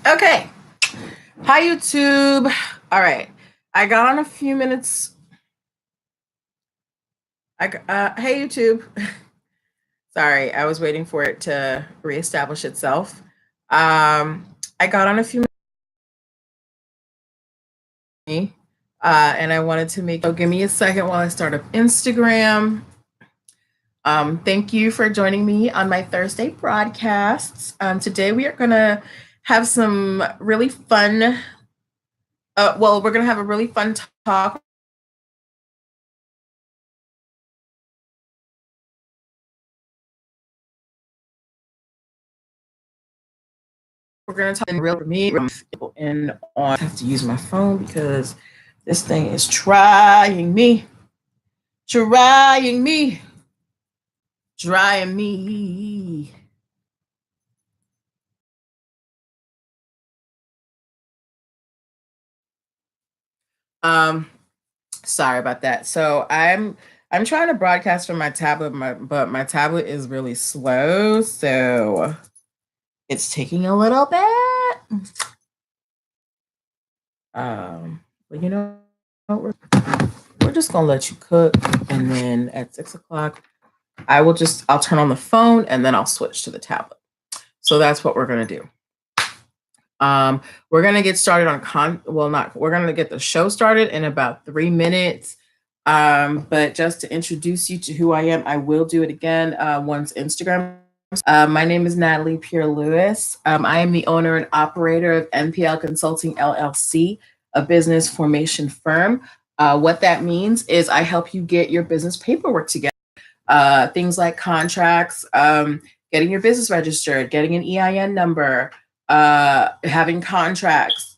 Okay. Hi, YouTube. All right. I got on a few minutes. Hey, YouTube. Sorry, I was waiting for it to reestablish itself. I got on a few minutes, and I wanted to make. Oh, give me a second while I start up Instagram. Thank you for joining me on my Thursday broadcasts. Today we are gonna have some really fun. We're gonna have a really fun talk. We're gonna talk real for me and on. I have to use my phone because this thing is trying me, trying me, trying me. Um, Sorry about that. So I'm trying to broadcast from my tablet, but my tablet is really slow, so it's taking a little bit. But you know, we're just gonna let you cook, and then at 6 o'clock, I'll turn on the phone, and then I'll switch to the tablet. So that's what we're gonna do. We're gonna get started on we're gonna get the show started in about 3 minutes. But just to introduce you to who I am, I will do it again once Instagram. My name is Natalie Pierre Lewis. I am the owner and operator of NPL Consulting LLC, a business formation firm. What that means is I help you get your business paperwork together. Things like contracts, getting your business registered, getting an EIN number, having contracts,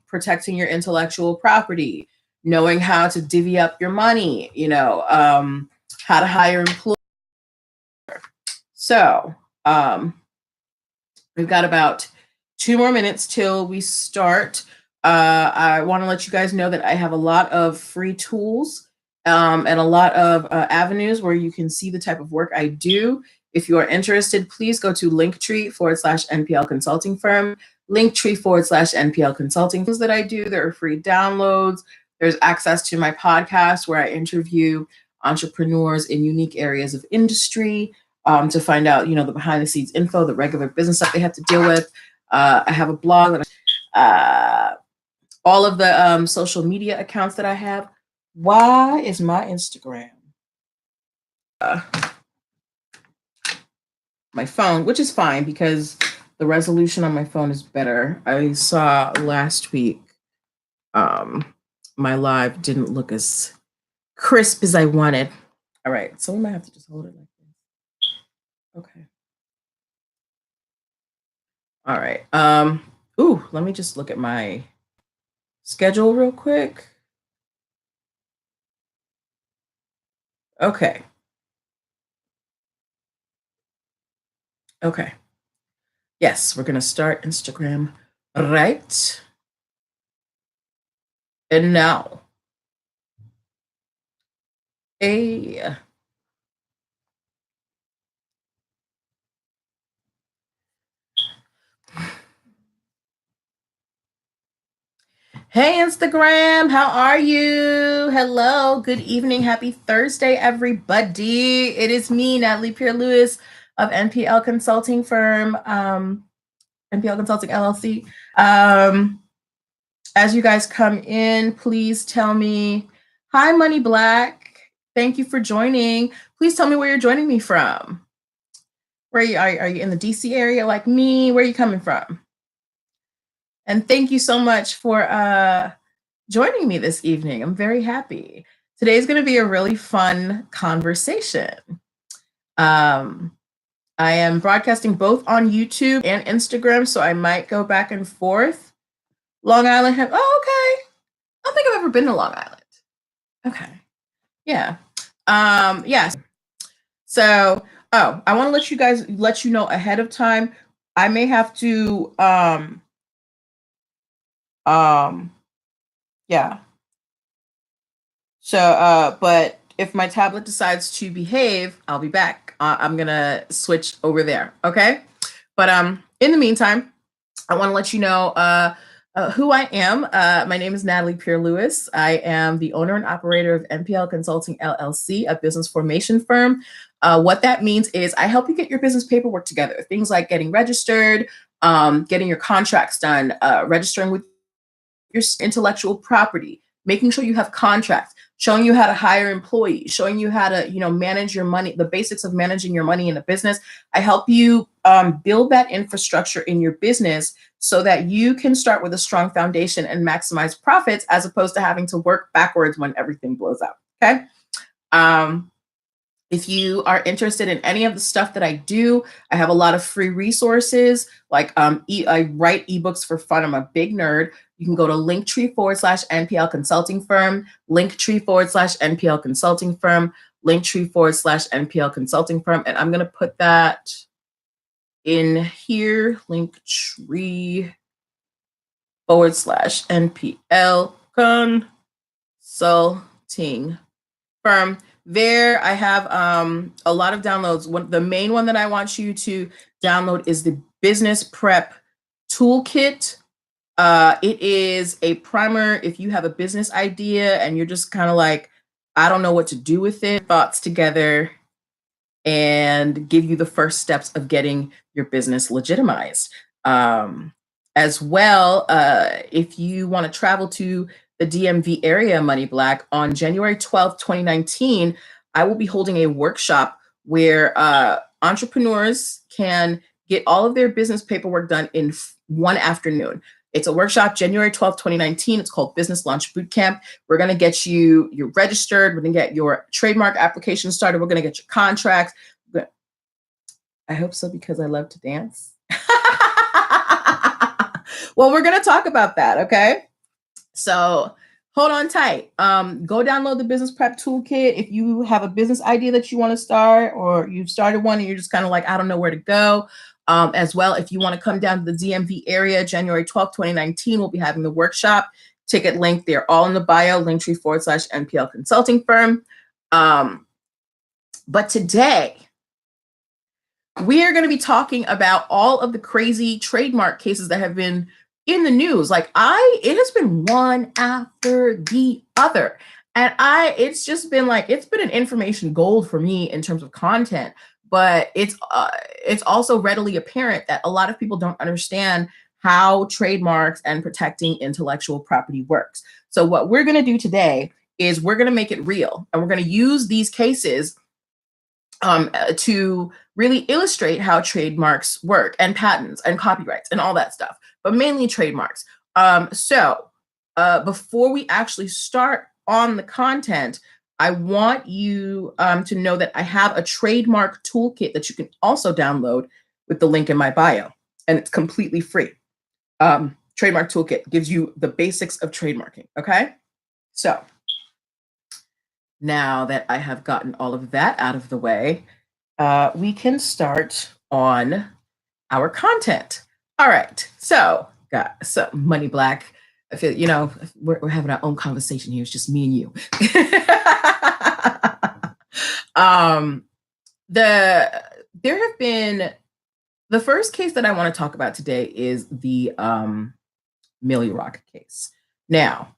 protecting your intellectual property, knowing how to divvy up your money, how to hire employees. So we've got about 2 more minutes till we start. I want to let you guys know that I have a lot of free tools and a lot of avenues where you can see the type of work I do. If you are interested, please go to linktree/NPL consulting firm, linktree/NPL consulting that I do. There are free downloads. There's access to my podcast where I interview entrepreneurs in unique areas of industry to find out, the behind the scenes info, the regular business stuff they have to deal with. I have a blog that all of the social media accounts that I have. Why is my Instagram? My phone, which is fine because the resolution on my phone is better. I saw last week my live didn't look as crisp as I wanted. All right, so we might have to just hold it like this. Okay. All right. Let me just look at my schedule real quick. Okay. Okay. Yes, we're going to start Instagram right and now. Hey. Hey, Instagram, how are you? Hello, good evening, happy Thursday, everybody. It is me, Natalie Pierre Lewis of NPL Consulting Firm, NPL Consulting LLC. As you guys come in, please tell me, hi, Money Black. Thank you for joining. Please tell me where you're joining me from. Where are you in the DC area like me? Where are you coming from? And thank you so much for joining me this evening. I'm very happy. Today's going to be a really fun conversation. I am broadcasting both on YouTube and Instagram, so I might go back and forth. Long Island. Okay. I don't think I've ever been to Long Island. Okay. Yeah. Yes. So, I want to let you know ahead of time. I may have to yeah. So, but if my tablet decides to behave, I'll be back. I'm gonna switch over there. Okay. But in the meantime, I want to let you know who I am. My name is Natalie Pierre Lewis. I am the owner and operator of NPL Consulting LLC, a business formation firm. What that means is I help you get your business paperwork together. Things like getting registered, getting your contracts done, registering with your intellectual property, making sure you have contracts, showing you how to hire employees, showing you how to, manage your money, the basics of managing your money in a business. I help you build that infrastructure in your business so that you can start with a strong foundation and maximize profits as opposed to having to work backwards when everything blows up. Okay. Um, if you are interested in any of the stuff that I do, I have a lot of free resources. Like I write ebooks for fun. I'm a big nerd. You can go to Linktree/NPL Consulting Firm, Linktree/NPL Consulting Firm, Linktree/NPL Consulting Firm. And I'm going to put that in here, Linktree/NPL Consulting Firm. There I have a lot of downloads. The main one that I want you to download is the Business Prep Toolkit. It is a primer if you have a business idea and you're just kind of like, I don't know what to do with it, thoughts together and give you the first steps of getting your business legitimized. As well, if you want to travel to the DMV area, Money Black, on January 12th, 2019, I will be holding a workshop where entrepreneurs can get all of their business paperwork done in one afternoon. It's a workshop, January 12th, 2019. It's called Business Launch Bootcamp. We're going to get you registered. We're going to get your trademark application started. We're going to get your contracts. I hope so, because I love to dance. Well, we're going to talk about that, okay? So hold on tight. Go download the Business Prep Toolkit. If you have a business idea that you want to start, or you've started one and you're just kind of like, I don't know where to go. As well, if you want to come down to the DMV area, January 12th, 2019, we'll be having the workshop. Ticket link, they're all in the bio, Linktree/NPL Consulting Firm. But today, we are going to be talking about all of the crazy trademark cases that have been in the news. It has been one after the other. And it's just been it's been an information gold for me in terms of content, but it's also readily apparent that a lot of people don't understand how trademarks and protecting intellectual property works. So what we're going to do today is we're going to make it real, and we're going to use these cases to really illustrate how trademarks work, and patents and copyrights and all that stuff, but mainly trademarks. So before we actually start on the content, I want you to know that I have a trademark toolkit that you can also download with the link in my bio, and it's completely free. Trademark toolkit gives you the basics of trademarking, okay? So now that I have gotten all of that out of the way, we can start on our content. All right. So, Money Black, I feel, we're having our own conversation here. It's just me and you. There have been, the first case that I want to talk about today is the Millie Rock case. Now,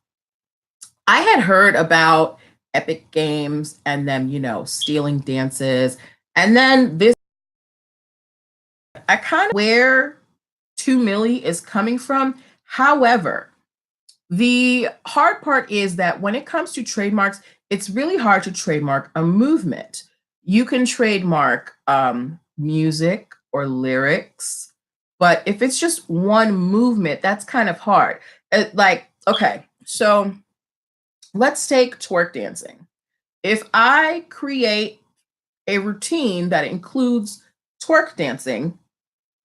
I had heard about Epic Games and them, stealing dances. And then I kind of where 2 Millie is coming from. However, the hard part is that when it comes to trademarks, it's really hard to trademark a movement. You can trademark music or lyrics, but if it's just one movement, that's kind of hard. Okay, so let's take twerk dancing. If I create a routine that includes twerk dancing,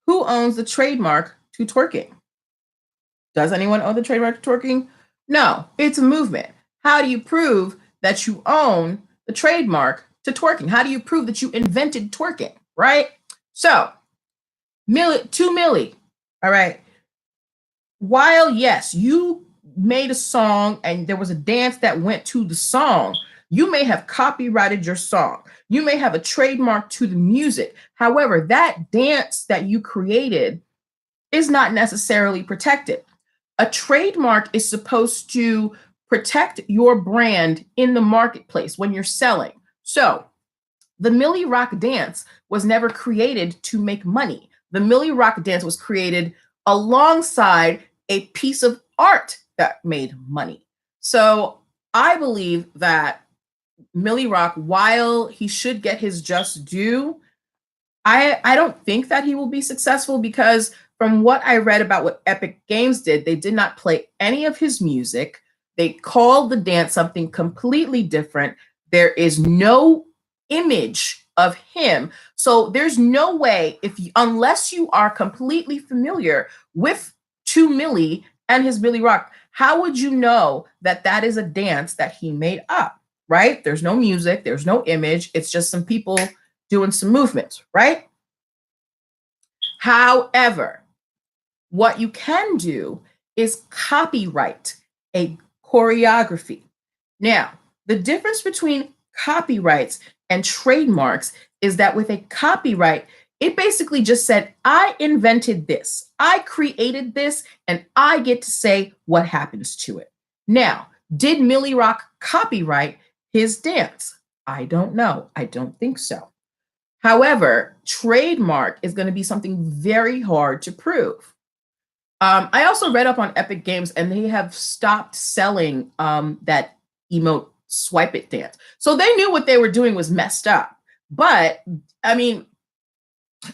who owns the trademark to twerking? Does anyone own the trademark to twerking? No, it's a movement. How do you prove that you own the trademark to twerking? How do you prove that you invented twerking, right? So, 2 Millie, all right. While, yes, you made a song and there was a dance that went to the song, you may have copyrighted your song. You may have a trademark to the music. However, that dance that you created is not necessarily protected. A trademark is supposed to protect your brand in the marketplace when you're selling. So the Millie Rock dance was never created to make money. The Millie Rock dance was created alongside a piece of art that made money. So I believe that Millie Rock, while he should get his just due, I don't think that he will be successful because from what I read about what Epic Games did, they did not play any of his music. They called the dance something completely different. There is no image of him. So there's no way if you, unless you are completely familiar with 2 Millie and his Millie Rock, how would you know that that is a dance that he made up, right? There's no music, there's no image. It's just some people doing some movements, right? However, what you can do is copyright a choreography. Now, the difference between copyrights and trademarks is that with a copyright, it basically just said, I invented this, I created this, and I get to say what happens to it. Now, did Millie Rock copyright his dance? I don't know. I don't think so. However, trademark is going to be something very hard to prove. I also read up on Epic Games, and they have stopped selling that emote swipe it dance. So they knew what they were doing was messed up. But I mean,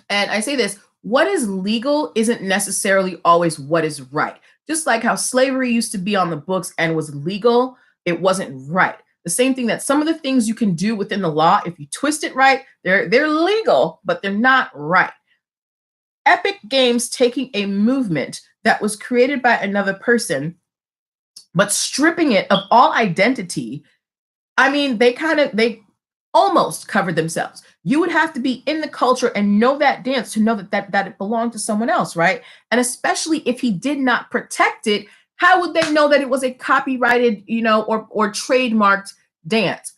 and I say this, what is legal isn't necessarily always what is right. Just like how slavery used to be on the books and was legal, it wasn't right. The same thing that some of the things you can do within the law, if you twist it right, they're legal, but they're not right. Epic Games taking a movement that was created by another person, but stripping it of all identity. I mean, they almost covered themselves. You would have to be in the culture and know that dance to know that it belonged to someone else, right? And especially if he did not protect it, how would they know that it was a copyrighted, or trademarked dance?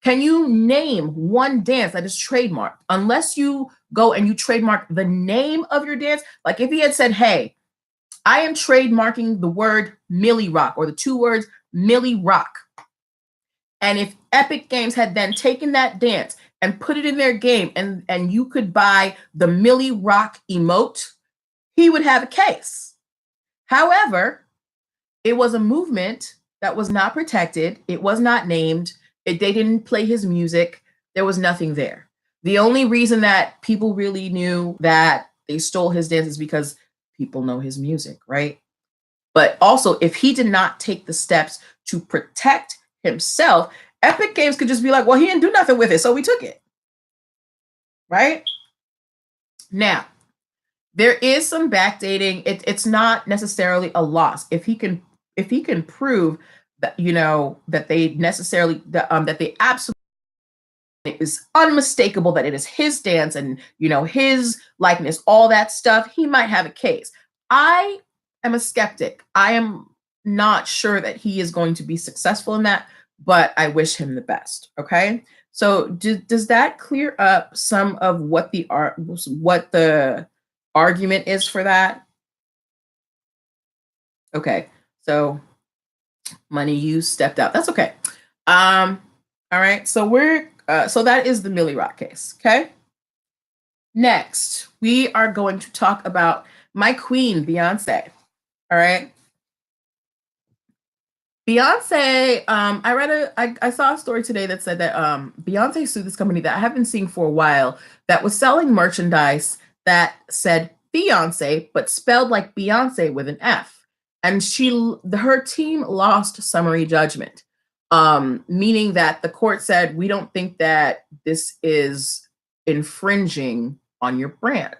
Can you name one dance that is trademarked? Unless you go and you trademark the name of your dance. Like if he had said, hey, I am trademarking the word Millie Rock or the 2 words Millie Rock. And if Epic Games had then taken that dance and put it in their game and you could buy the Millie Rock emote, he would have a case. However, it was a movement that was not protected. It was not named. They didn't play his music. There was nothing there. The only reason that people really knew that they stole his dance is because people know his music, right? But also, if he did not take the steps to protect himself, Epic Games could just be like, well, he didn't do nothing with it, so we took it. Right? Now, there is some backdating. It's not necessarily a loss. If he can prove that, that they necessarily, that they absolutely, it is unmistakable that it is his dance and, his likeness, all that stuff, he might have a case. I am a skeptic. I am not sure that he is going to be successful in that, but I wish him the best. Okay. So does that clear up some of what the argument is for that? Okay. So money, you stepped out. That's okay. All right. So so that is the Millie Rock case. Okay. Next, we are going to talk about my queen, Beyonce. All right. Beyonce, I saw a story today that said that Beyonce sued this company that I have been seeing for a while that was selling merchandise that said Beyonce, but spelled like Beyonce with an F. And her team lost summary judgment, meaning that the court said, we don't think that this is infringing on your brand.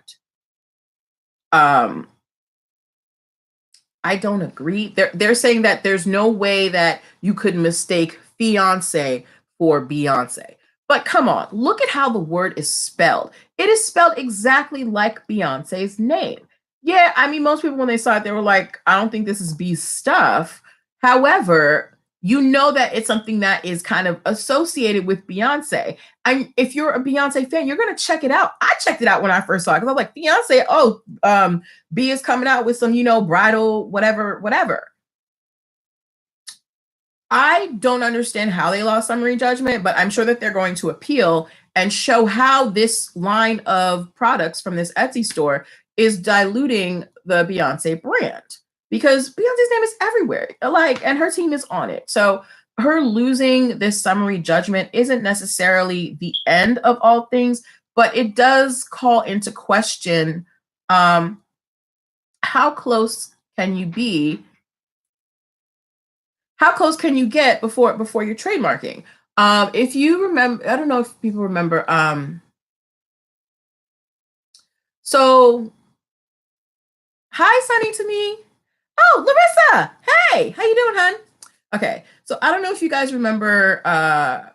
I don't agree. They're saying that there's no way that you could mistake fiance for Beyonce. But come on, look at how the word is spelled. It is spelled exactly like Beyonce's name. Yeah, I mean, most people when they saw it, they were like, I don't think this is B's stuff. However, you know that it's something that is kind of associated with Beyonce. And if you're a Beyonce fan, you're going to check it out. I checked it out when I first saw it because I was like, Beyonce, B is coming out with some, bridal, whatever. I don't understand how they lost summary judgment, but I'm sure that they're going to appeal and show how this line of products from this Etsy store is diluting the Beyonce brand, because Beyonce's name is everywhere. And her team is on it. So her losing this summary judgment isn't necessarily the end of all things, but it does call into question how close can you be? How close can you get before you're trademarking? If you remember, I don't know if people remember. So, hi, Sunny to me. Oh, Larissa. Hey, how you doing, hon? Okay, so I don't know if you guys remember. I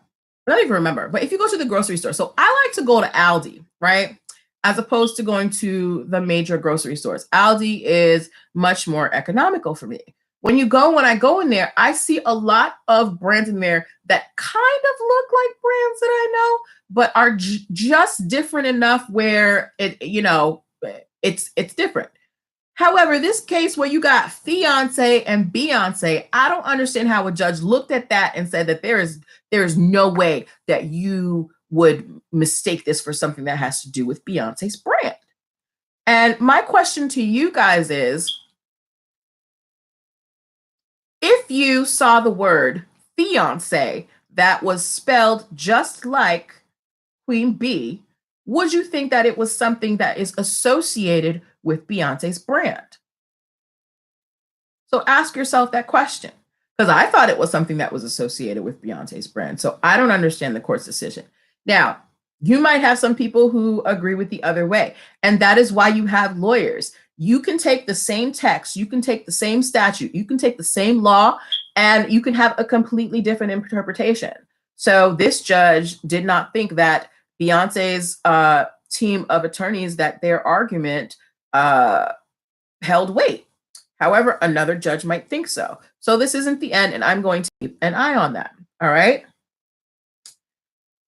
don't even remember, but if you go to the grocery store, so I like to go to Aldi, right? As opposed to going to the major grocery stores. Aldi is much more economical for me. When I go in there, I see a lot of brands in there that kind of look like brands that I know, but are just different enough where it's different. However, this case where you got fiance and Beyonce, I don't understand how a judge looked at that and said that there is no way that you would mistake this for something that has to do with Beyonce's brand. And my question to you guys is, if you saw the word fiance that was spelled just like Queen Bee, would you think that it was something that is associated with Beyonce's brand? So ask yourself that question, because I thought it was something that was associated with Beyonce's brand. So I don't understand the court's decision. Now, you might have some people who agree with the other way, and that is why you have lawyers. You can take the same text, you can take the same statute, you can take the same law, and you can have a completely different interpretation. So this judge did not think that Beyonce's team of attorneys, that their argument held weight. However, another judge might think so. So this isn't the end, and I'm going to keep an eye on that. All right.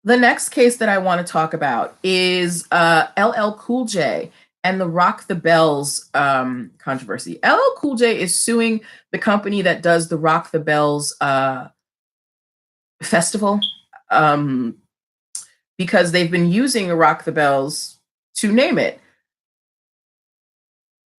The next case that I want to talk about is LL Cool J and the Rock the Bells controversy. LL Cool J is suing the company that does the Rock the Bells festival because they've been using Rock the Bells to name it.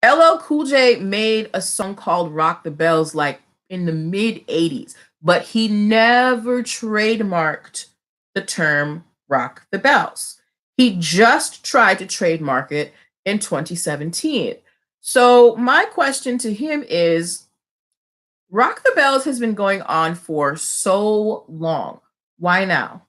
LL Cool J made a song called Rock the Bells like in the mid 80s, but he never trademarked the term Rock the Bells. He just tried to trademark it in 2017. So my question to him is, Rock the Bells has been going on for so long. Why now?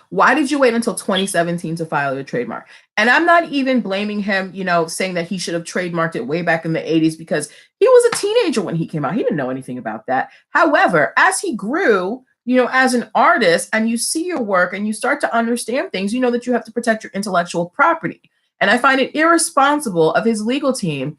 Why did you wait until 2017 to file your trademark? And I'm not even blaming him, saying that he should have trademarked it way back in the 80s, because he was a teenager when he came out. He didn't know anything about that. However, as he grew, as an artist, and you see your work and you start to understand things, that you have to protect your intellectual property. And I find it irresponsible of his legal team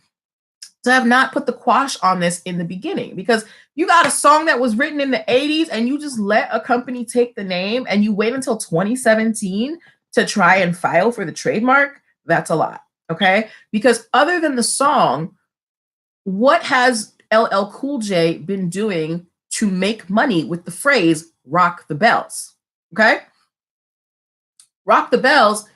to have not put the quash on this in the beginning, because you got a song that was written in the 80s and you just let a company take the name and you wait until 2017 to try and file for the trademark. That's a lot. Okay. Because other than the song, what has LL Cool J been doing to make money with the phrase Rock the Bells? Okay. Rock the Bells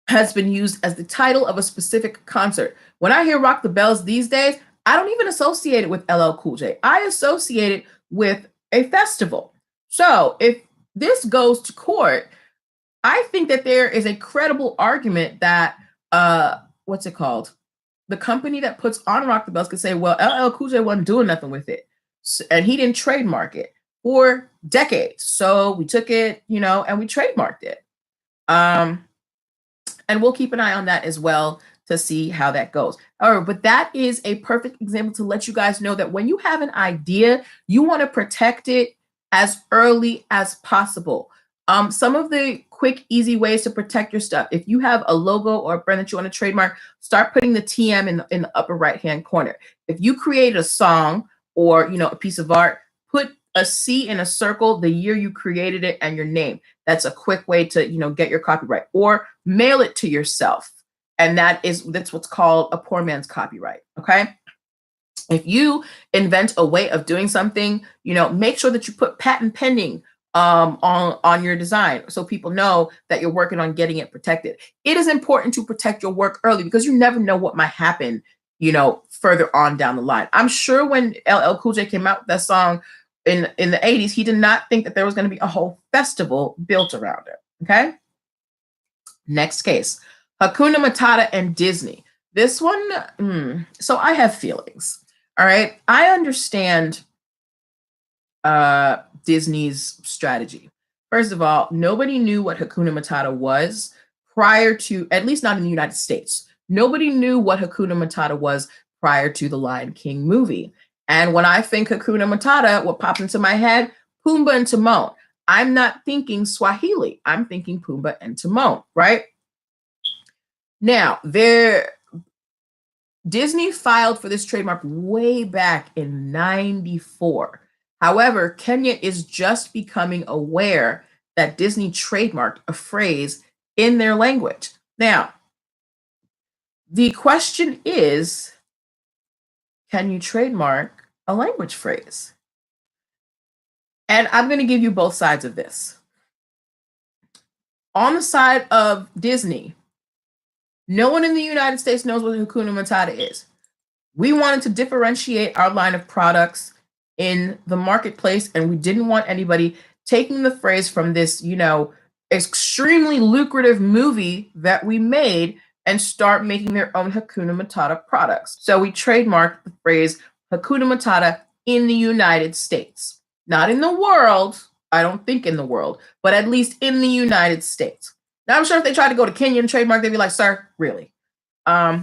has been used as the title of a specific concert. When I hear Rock the Bells these days, I don't even associate it with LL Cool J. I associate it with a festival. So if this goes to court, I think that there is a credible argument that, what's it called? The company that puts on Rock the Bells could say, well, LL Cool J wasn't doing nothing with it. And he didn't trademark it for decades. So we took it, and we trademarked it. And we'll keep an eye on that as well to see how that goes. All right, but that is a perfect example to let you guys know that when you have an idea, you want to protect it as early as possible. Some of the quick, easy ways to protect your stuff. If you have a logo or a brand that you want to trademark, start putting the TM in the upper right-hand corner. If you create a song or, a piece of art, put a C in a circle, the year you created it, and your name. That's a quick way to, get your copyright, or mail it to yourself. And that's what's called a poor man's copyright. Okay. If you invent a way of doing something, make sure that you put patent pending on your design, so people know that you're working on getting it protected. It is important to protect your work early, because you never know what might happen, further on down the line. I'm sure when LL Cool J came out with that song in the 80s, he did not think that there was going to be a whole festival built around it. Okay. Next case, Hakuna Matata and Disney. This one, so I have feelings. All right. I understand Disney's strategy. First of all, nobody knew what Hakuna Matata was prior to, at least not in the United States. Nobody knew what Hakuna Matata was prior to the Lion King movie. And when I think Hakuna Matata, what pops into my head? Pumbaa and Timon. I'm not thinking Swahili. I'm thinking Pumbaa and Timon, right? Now, Disney filed for this trademark way back in 94. However, Kenya is just becoming aware that Disney trademarked a phrase in their language. Now, the question is, can you trademark a language phrase? And I'm going to give you both sides of this. On the side of Disney, no one in the United States knows what Hakuna Matata is. We wanted to differentiate our line of products in the marketplace, and we didn't want anybody taking the phrase from this, extremely lucrative movie that we made and start making their own Hakuna Matata products. So we trademarked the phrase Hakuna Matata in the United States. Not in the world, I don't think in the world, but at least in the United States. Now, I'm sure if they tried to go to Kenya and trademark, they'd be like, sir, really? But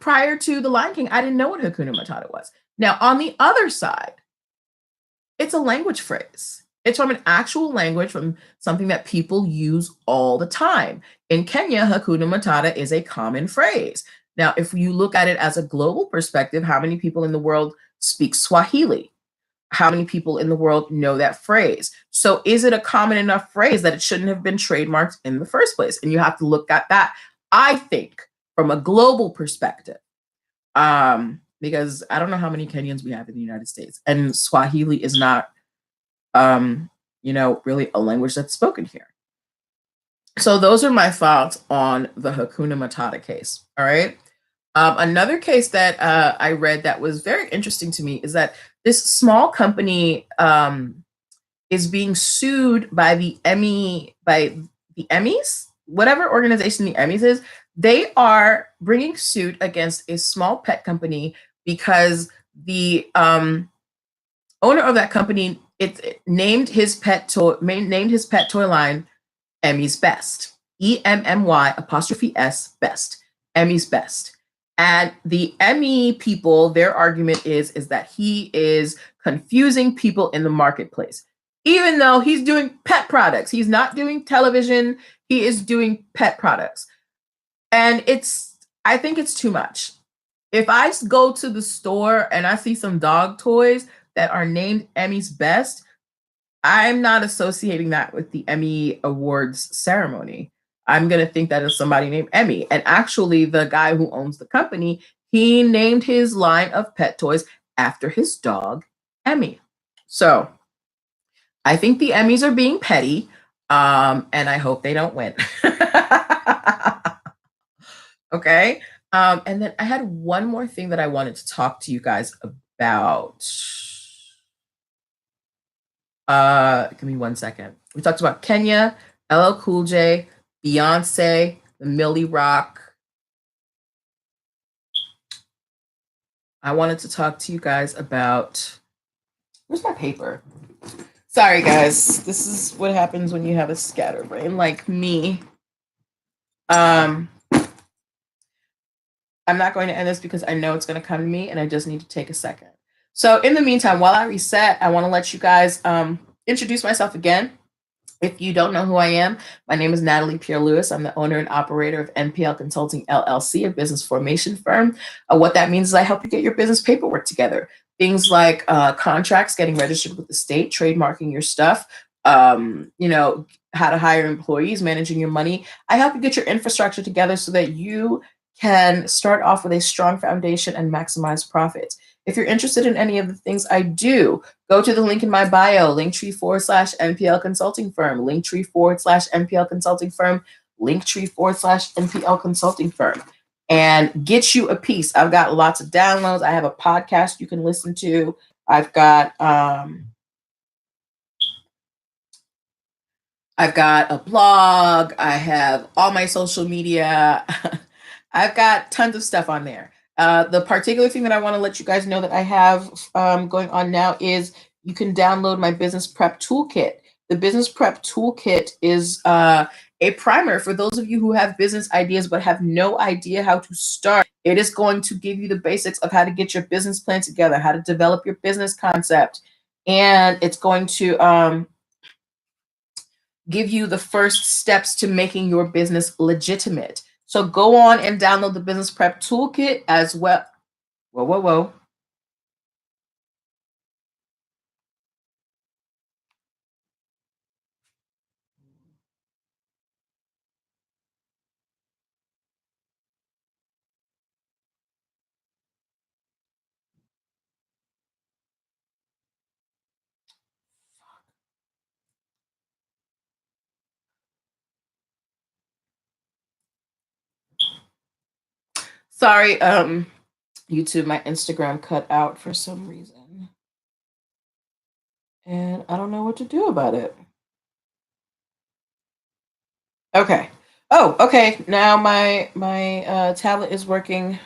prior to the Lion King, I didn't know what Hakuna Matata was. Now, on the other side, it's a language phrase. It's from an actual language, from something that people use all the time. In Kenya, Hakuna Matata is a common phrase. Now, if you look at it as a global perspective, how many people in the world speak Swahili? How many people in the world know that phrase? So is it a common enough phrase that it shouldn't have been trademarked in the first place? And you have to look at that, I think, from a global perspective. Because I don't know how many Kenyans we have in the United States. And Swahili is not, really a language that's spoken here. So those are my thoughts on the Hakuna Matata case. All right. Another case that I read that was very interesting to me is that this small company is being sued by the Emmys, whatever organization the Emmys is. They are bringing suit against a small pet company because the owner of that company named his pet toy line Emmy's Best, EMMY' Best, Emmy's Best. And the Emmy people, their argument is that he is confusing people in the marketplace, even though he's doing pet products. He's not doing television. He is doing pet products. And I think it's too much. If I go to the store and I see some dog toys that are named Emmy's Best, I'm not associating that with the Emmy Awards ceremony. I'm going to think that is somebody named Emmy. And actually, the guy who owns the company, he named his line of pet toys after his dog, Emmy. So I think the Emmys are being petty, and I hope they don't win. Okay. And then I had one more thing that I wanted to talk to you guys about. Give me 1 second. We talked about Kenya, LL Cool J, Beyonce, the Millie Rock. I wanted to talk to you guys about, where's my paper? Sorry, guys. This is what happens when you have a scatterbrain like me. I'm not going to end this because I know it's going to come to me and I just need to take a second. So in the meantime, while I reset, I want to let you guys introduce myself again. If you don't know who I am, my name is Natalie Pierre-Lewis. I'm the owner and operator of NPL Consulting LLC, a business formation firm. What that means is I help you get your business paperwork together. things like contracts, getting registered with the state, trademarking your stuff, you know, how to hire employees, managing your money. I help you get your infrastructure together so that you can start off with a strong foundation and maximize profits. If you're interested in any of the things I do, go to the link in my bio, linktree/NPL consulting firm, linktree/NPL consulting firm, linktree/NPL consulting firm, and get you a piece. I've got lots of downloads. I have a podcast you can listen to. I've got a blog. I have all my social media. I've got tons of stuff on there. The particular thing that I want to let you guys know that I have going on now is you can download my business prep toolkit. The business prep toolkit is a primer for those of you who have business ideas but have no idea how to start. It is going to give you the basics of how to get your business plan together, how to develop your business concept, and it's going to give you the first steps to making your business legitimate. So go on and download the business prep toolkit as well. Whoa, whoa, whoa. Sorry, YouTube, my Instagram cut out for some reason. And I don't know what to do about it. Okay. Oh, okay. Now my tablet is working.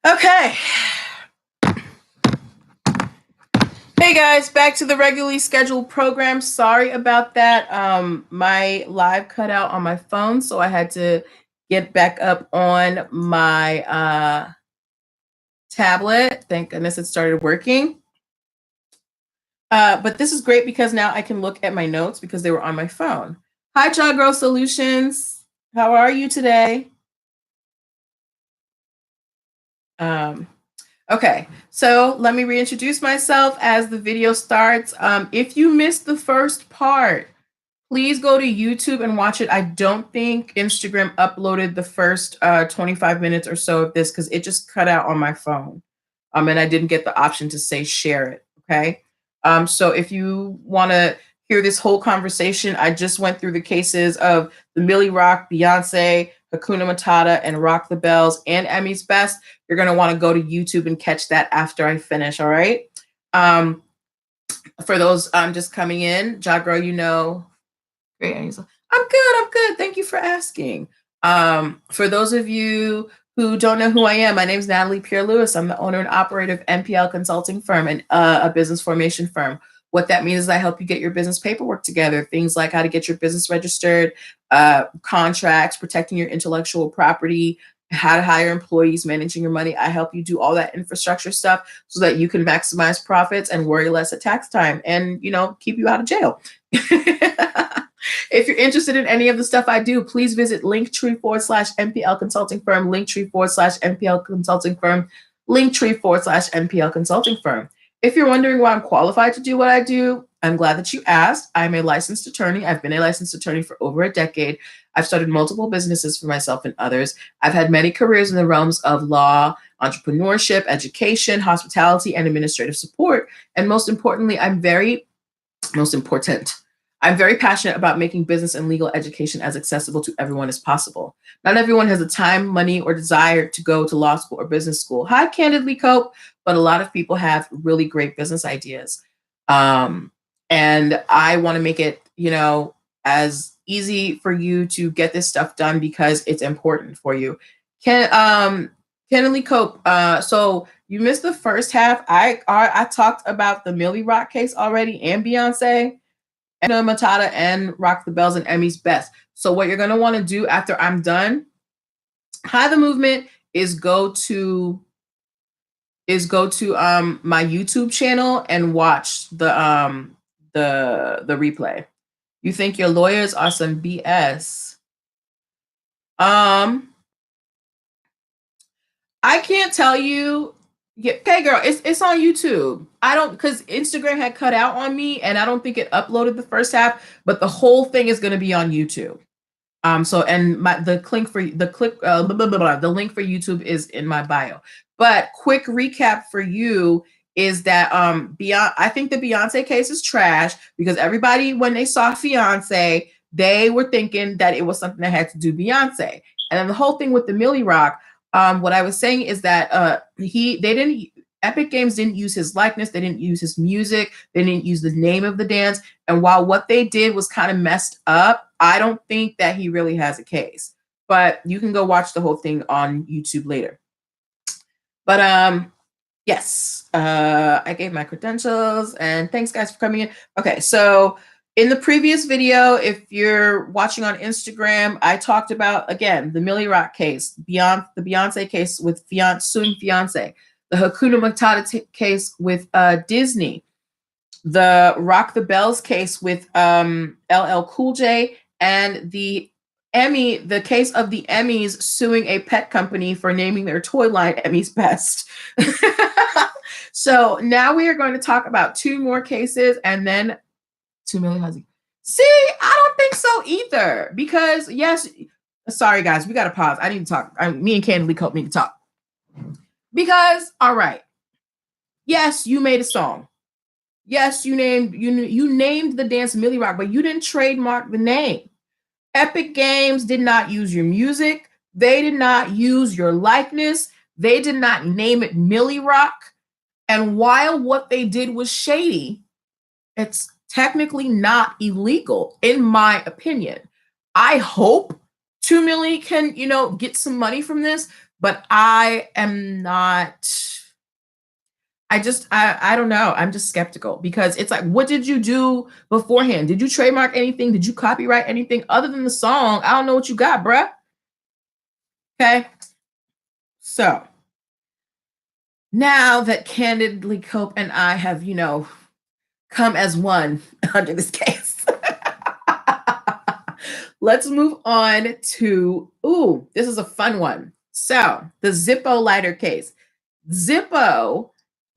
Okay. Hey guys, back to the regularly scheduled program. Sorry about that. My live cut out on my phone, so I had to get back up on my tablet. Thank goodness it started working. But this is great because now I can look at my notes because they were on my phone. Hi, Child Growth Solutions. How are you today? Okay, so let me reintroduce myself as the video starts. If you missed the first part, please go to YouTube and watch it. I don't think Instagram uploaded the first 25 minutes or so of this because it just cut out on my phone. And I didn't get the option to say share it. Okay. So if you want to hear this whole conversation, I just went through the cases of the Millie Rock, Beyonce, Hakuna Matata, and Rock the Bells and Emmy's Best. You're going to want to go to YouTube and catch that after I finish. All right. For those just coming in, Jagro, you know, great. I'm good. I'm good. Thank you for asking. For those of you who don't know who I am, my name is Natalie Pierre-Lewis. I'm the owner and operator of NPL Consulting Firm and a business formation firm. What that means is I help you get your business paperwork together, things like how to get your business registered, contracts, protecting your intellectual property, how to hire employees, managing your money. I help you do all that infrastructure stuff so that you can maximize profits and worry less at tax time and, you know, keep you out of jail. If you're interested in any of the stuff I do, please visit linktree/NPL consulting firm, linktree/NPL consulting firm, linktree/NPL consulting firm. If you're wondering why I'm qualified to do what I do, I'm glad that you asked. I'm a licensed attorney. I've been a licensed attorney for over a decade. I've started multiple businesses for myself and others. I've had many careers in the realms of law, entrepreneurship, education, hospitality, and administrative support. And most importantly, I'm very passionate about making business and legal education as accessible to everyone as possible. Not everyone has the time, money, or desire to go to law school or business school. Hi, Candidly Cope, but a lot of people have really great business ideas. And I want to make it, you know, as easy for you to get this stuff done because it's important for you. Candidly Cope, so you missed the first half. I talked about the Millie Rock case already and Beyonce, and Matata, and Rock the Bells, and Emmy's Best. So what you're going to want to do after I'm done, Hi the Movement, is go to my YouTube channel and watch the replay. You think your lawyers are some BS. Um, I can't tell you. Yeah, okay, girl, it's on YouTube. I don't because Instagram had cut out on me, and I don't think it uploaded the first half, but the whole thing is going to be on YouTube. So and the link for blah, blah, blah, blah, the link for YouTube is in my bio. But quick recap for you is that Beyond I think the Beyonce case is trash because everybody when they saw Fiance, they were thinking that it was something that had to do Beyonce. And then the whole thing with the Millie Rock, what I was saying is that they didn't Epic Games didn't use his likeness, they didn't use his music, they didn't use the name of the dance. And while what they did was kind of messed up, I don't think that he really has a case. But you can go watch the whole thing on YouTube later. But yes, I gave my credentials and thanks guys for coming in. Okay, so in the previous video, if you're watching on Instagram, I talked about, again, the Millie Rock case, the Beyonce case with suing Fiance, the Hakuna Matata case with Disney, the Rock the Bells case with LL Cool J, and the case of the Emmys suing a pet company for naming their toy line Emmy's Best. So now we are going to talk about two more cases and then 2 million Huzzy. See, I don't think so either. Because yes, sorry guys, we gotta pause. I need to talk. Me and Candy Lee need to talk. Because, all right. Yes, you made a song. Yes, you named the dance Millie Rock, but you didn't trademark the name. Epic Games did not use your music. They did not use your likeness. They did not name it Millie Rock. And while what they did was shady, it's technically not illegal, in my opinion. I hope 2 Millie can, get some money from this, but I am not. I don't know. I'm just skeptical because it's like, what did you do beforehand? Did you trademark anything? Did you copyright anything other than the song? I don't know what you got, bruh. Okay. So now that Candidly Cope and I have, come as one under this case, let's move on to, this is a fun one. So the Zippo lighter case. Zippo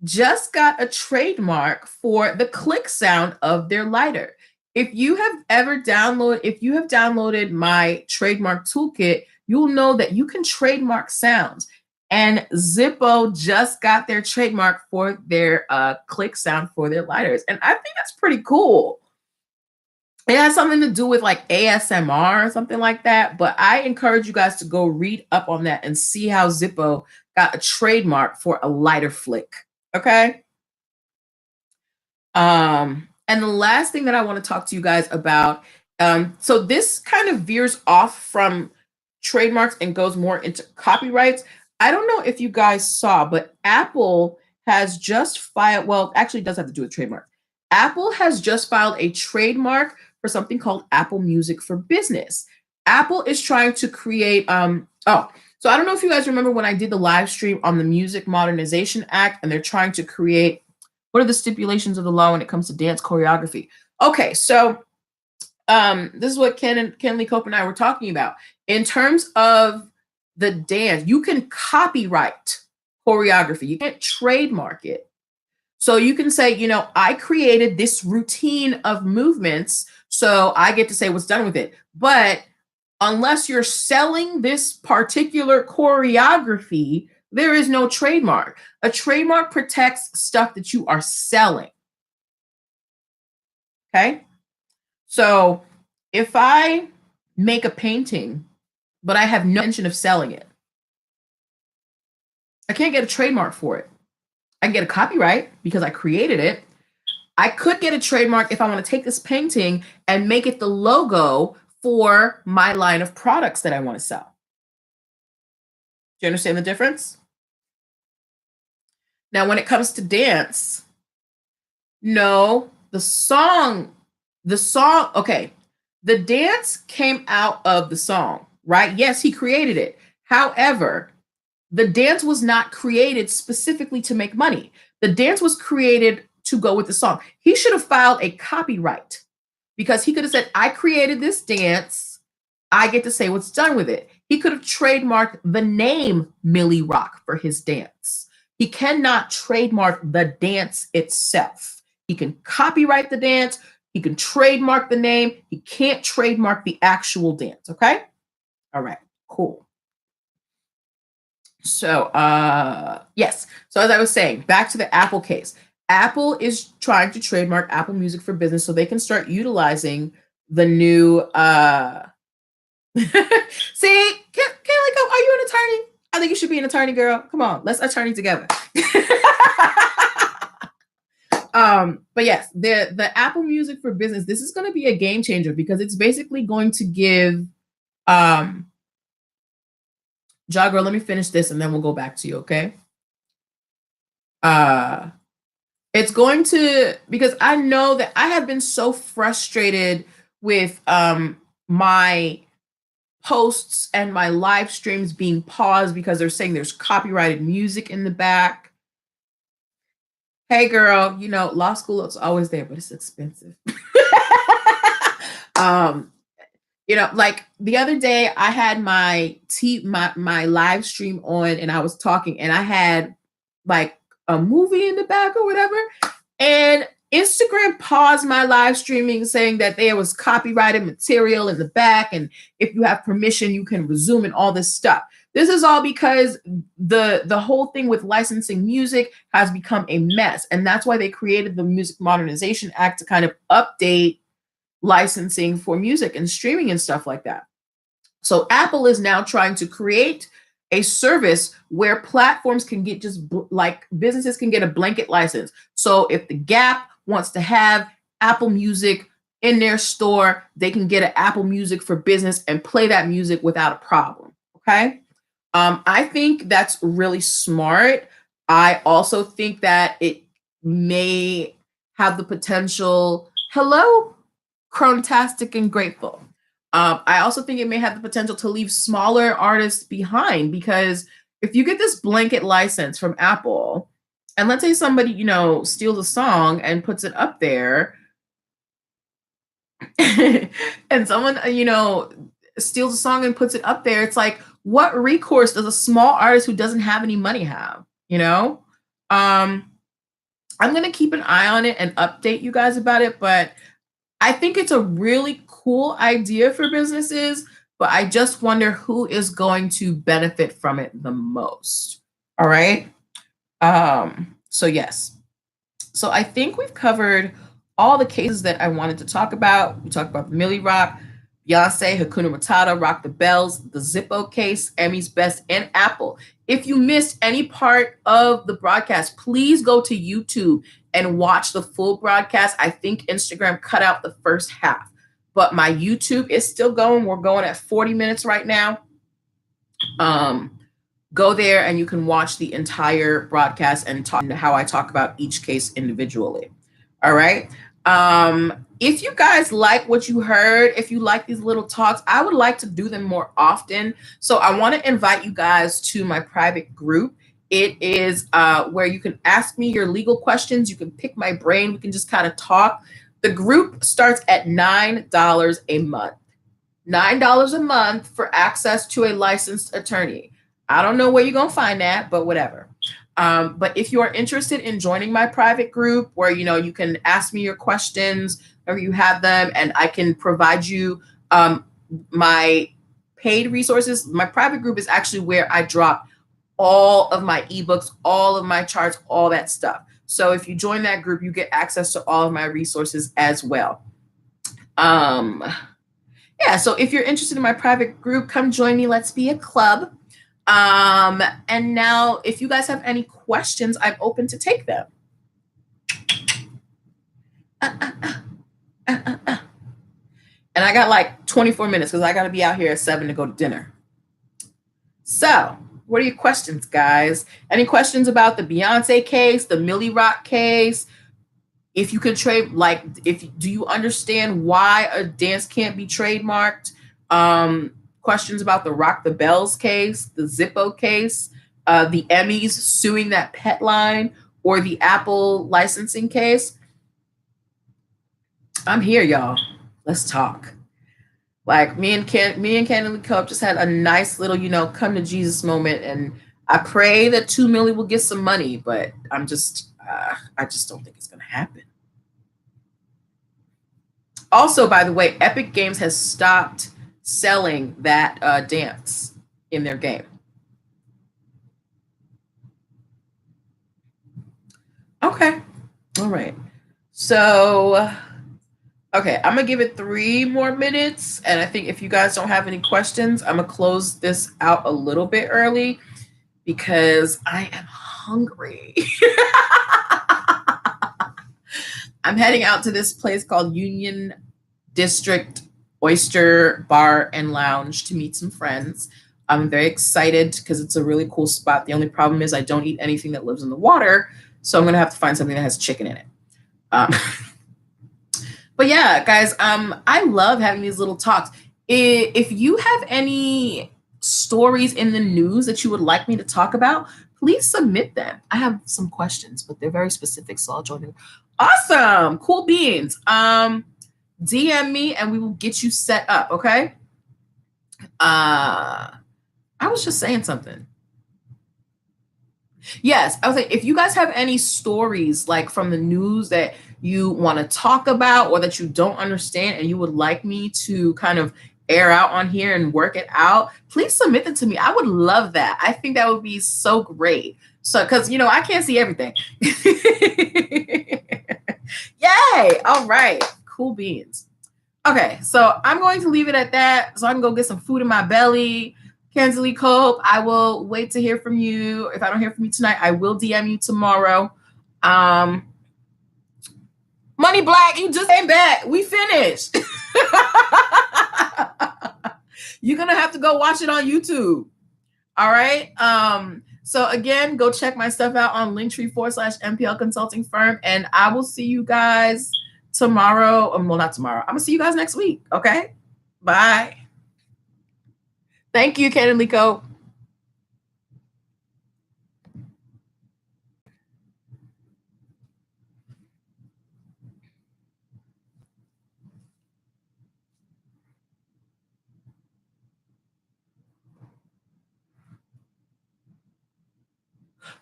just got a trademark for the click sound of their lighter. If you have downloaded my trademark toolkit, you'll know that you can trademark sounds. And Zippo just got their trademark for their click sound for their lighters. And I think that's pretty cool. It has something to do with like ASMR or something like that. But I encourage you guys to go read up on that and see how Zippo got a trademark for a lighter flick. Okay. And the last thing that I want to talk to you guys about, so this kind of veers off from trademarks and goes more into copyrights. I don't know if you guys saw, but Apple has just filed, well, actually it does have to do with trademark. Apple has just filed a trademark for something called Apple Music for Business. Apple is trying to create, so I don't know if you guys remember when I did the live stream on the Music Modernization Act, and they're trying to create, what are the stipulations of the law when it comes to dance choreography? Okay, so this is what Ken Lee Cope and I were talking about. In terms of the dance, you can copyright choreography. You can't trademark it. So you can say, I created this routine of movements, so I get to say what's done with it. But unless you're selling this particular choreography, there is no trademark. A trademark protects stuff that you are selling. Okay? So if I make a painting, but I have no intention of selling it, I can't get a trademark for it. I can get a copyright because I created it. I could get a trademark if I want to take this painting and make it the logo for my line of products that I want to sell. Do you understand the difference? Now, when it comes to dance, no, the song, okay, the dance came out of the song, right? Yes, he created it. However, the dance was not created specifically to make money. The dance was created to go with the song. He should have filed a copyright because he could have said, I created this dance. I get to say what's done with it. He could have trademarked the name Millie Rock for his dance. He cannot trademark the dance itself. He can copyright the dance. He can trademark the name. He can't trademark the actual dance. Okay. All right. Cool. So, yes. So as I was saying, back to the Apple case. Apple is trying to trademark Apple Music for Business so they can start utilizing the new, see, Kayla, go, are you an attorney? I think you should be an attorney, girl. Come on, let's attorney together. But yes, the Apple Music for Business, this is going to be a game changer because it's basically going to give, Jogger, let me finish this and then we'll go back to you, okay? It's going to, because I know that I have been so frustrated with my posts and my live streams being paused because they're saying there's copyrighted music in the back. Hey girl, you know, law school is always there, but it's expensive. You know, like the other day I had my live stream on and I was talking and I had like a movie in the back or whatever. And Instagram paused my live streaming saying that there was copyrighted material in the back. And if you have permission, you can resume and all this stuff. This is all because the whole thing with licensing music has become a mess. And that's why they created the Music Modernization Act to kind of update licensing for music and streaming and stuff like that. So Apple is now trying to create a service where platforms can get just like businesses can get a blanket license. So if the Gap wants to have Apple Music in their store, they can get an Apple Music for Business and play that music without a problem. Okay. I think that's really smart. I also think that it may have the potential. Hello, Chronotastic and Grateful. I also think it may have the potential to leave smaller artists behind because if you get this blanket license from Apple, and let's say somebody, you know, steals a song and puts it up there, and someone, you know, steals a song and puts it up there, it's like, what recourse does a small artist who doesn't have any money have? You know, I'm going to keep an eye on it and update you guys about it, but I think it's a really cool idea for businesses, but I just wonder who is going to benefit from it the most. All right. So yes. So I think we've covered all the cases that I wanted to talk about. We talked about Millie Rock, Beyonce, Hakuna Matata, Rock the Bells, the Zippo case, Emmy's Best, and Apple. If you missed any part of the broadcast, please go to YouTube and watch the full broadcast. I think Instagram cut out the first half, but my YouTube is still going. We're going at 40 minutes right now. Go there and you can watch the entire broadcast and talk how I talk about each case individually. All right. If you guys like what you heard, if you like these little talks, I would like to do them more often. So I want to invite you guys to my private group. It is where you can ask me your legal questions. You can pick my brain. We can just kind of talk. The group starts at $9 a month. $9 a month for access to a licensed attorney. I don't know where you're going to find that, but whatever. But if you are interested in joining my private group where, you know, you can ask me your questions or you have them and I can provide you my paid resources. My private group is actually where I drop all of my ebooks, all of my charts, all that stuff. So if you join that group, you get access to all of my resources as well. Yeah, so if you're interested in my private group, come join me. Let's be a club. And now if you guys have any questions, I'm open to take them. And I got like 24 minutes because I got to be out here at 7 to go to dinner. So what are your questions, guys? Any questions about the Beyonce case, the Millie Rock case? If you could trade, like, do you understand why a dance can't be trademarked? Questions about the Rock the Bells case, the Zippo case, the Emmys suing that pet line, or the Apple licensing case? I'm here, y'all. Let's talk. Like me and Candidly Cup just had a nice little, come to Jesus moment, and I pray that 2 million will get some money, but I just don't think it's gonna happen. Also, by the way, Epic Games has stopped selling that dance in their game. Okay, all right. So, okay, I'm gonna give it 3 more minutes, and I think if you guys don't have any questions, I'm gonna close this out a little bit early because I am hungry. I'm heading out to this place called Union District Oyster Bar and Lounge to meet some friends. I'm very excited because it's a really cool spot. The only problem is I don't eat anything that lives in the water, so I'm gonna have to find something that has chicken in it. Um, but yeah, guys, I love having these little talks. If you have any stories in the news that you would like me to talk about, please submit them. I have some questions, but they're very specific, so I'll join in. Awesome, cool beans. DM me and we will get you set up. Okay. I was just saying something. Yes, I was like, if you guys have any stories like from the news that you want to talk about or that you don't understand and you would like me to kind of air out on here and work it out, please submit them to me. I would love that. I think that would be so great. So, because I can't see everything. Yay! All right, cool beans. Okay, so I'm going to leave it at that so I can go get some food in my belly. Kensley Cope, I will wait to hear from you. If I don't hear from you tonight, I will DM you tomorrow. Money Black, you just came back. We finished. You're going to have to go watch it on YouTube. All right. So again, go check my stuff out on Linktree/MPL Consulting Firm. And I will see you guys tomorrow. Well, not tomorrow. I'm going to see you guys next week. Okay. Bye. Thank you, Ken and Lico.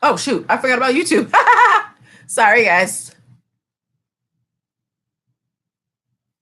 Oh, shoot. I forgot about YouTube. Sorry, guys.